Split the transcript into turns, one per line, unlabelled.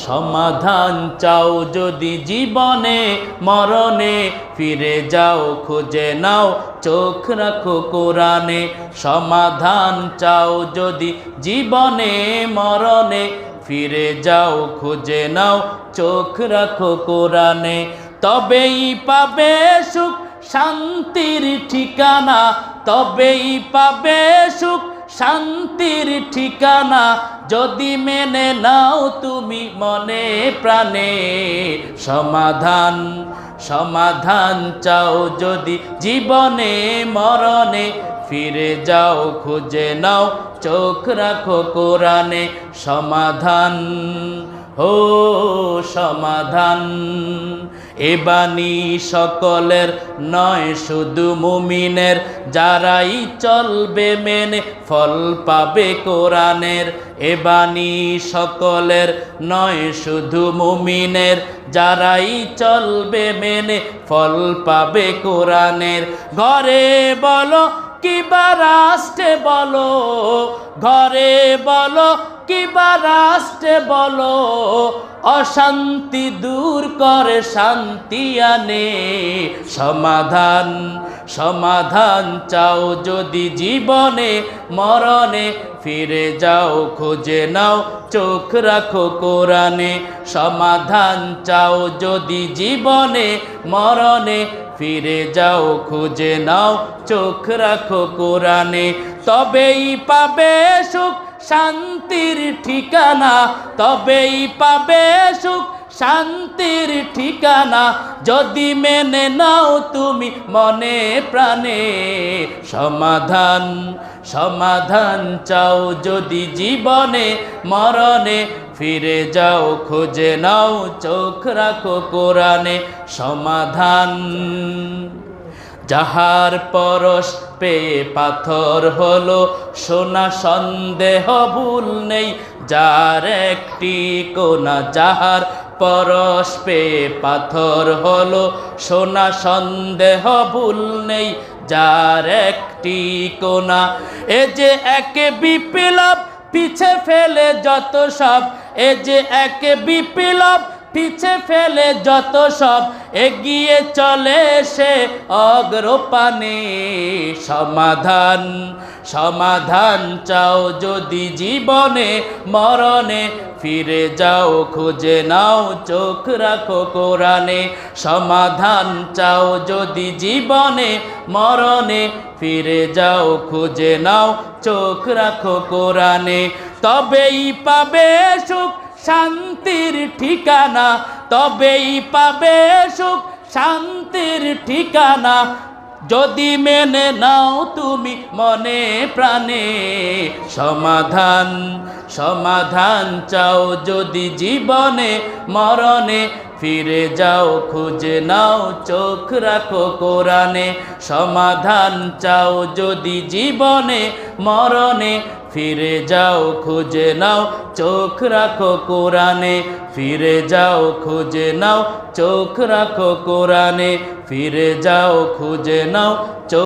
সমাধান চাও যদি জীবনে মরণে, ফিরে যাও খুঁজে নাও চোখ রাখো কোরআনে। সমাধান চাও যদি জীবনে মরণে, ফিরে যাও খুঁজে নাও চোখ রাখো কোরআনে। তবেই পাবে সুখ শান্তির ঠিকানা, তবেই পাবে সুখ শান্তির ঠিকানা, যদি মেনে নাও তুমি মনে প্রাণে। সমাধান সমাধান চাও যদি জীবনে মরণে, ফিরে যাও খুঁজে নাও চোখ রাখো কোরআনে। সমাধান ও সমাধান, এ বাণী সকলের নয় শুধু মুমিনের, যারাই চলবে মেনে ফল পাবে কোরআনের। এ বাণী সকলের নয় শুধু মুমিনের, যারাই চলবে মেনে ফল পাবে কোরআনের। ঘরে বলো কিবা রাষ্ট্রে বলো, ঘরে বলো কিবা রাষ্ট্রে বলো, অশান্তি দূর করে শান্তি আনে। সমাধান সমাধান চাও যদি জীবনে মরণে, ফিরে যাও খুঁজে নাও চোখ রাখো কোরআনে। সমাধান চাও যদি জীবনে মরণে, ফিরে যাও খুঁজে নাও চোখ রাখো কোরআনে। তবেই পাবে সুখ শান্তির ঠিকানা, তবেই পাবে সুখ শান্তির ঠিকানা, যদি মেনে নাও তুমি মনে প্রাণে। সমাধান সমাধান চাও যদি জীবনে মরণে, ফিরে যাও খুঁজে নাও চোখ রাখো কোরআনে। সমাধান যাহার পরশ পেয়ে পাথর হলো সোনা, সন্দেহ ভুল নেই যার একটি কোনা। যাহার পরশ পেয়ে পাথর হলো সোনা, সন্দেহ ভুল নেই যার একটি কোনা। এ যে এক বিপ্লব পিছে ফেলে যত সব, এ যে এক বিপ্লব পিছে ফেলে যত সব, এগিয়ে চলে সে অগ্রপানে। সমাধান সমাধান চাও যদি জীবনে মরণে, ফিরে যাও খুঁজে নাও চোখ রাখো কোরআনে। সমাধান চাও যদি জীবনে মরণে, ফিরে যাও খুঁজে নাও চোখ রাখো কোরআনে। তবেই পাবে সুখ শান্তির ঠিকানা, তবেই পাবে সুখ শান্তির ঠিকানা, যদি মেনে নাও তুমি মনে প্রাণে। সমাধান সমাধান চাও যদি জীবনে মরণে, ফিরে যাও খুঁজে নাও চোখ রাখো কোরআনে। সমাধান চাও যদি জীবনে মরণে, ফিরে যাও খুঁজে নাও চোখ রাখো কোরআনে। ফিরে যাও খুঁজে নাও চোখ রাখো কোরআনে। ফিরে যাও খুঁজে নাও চোখ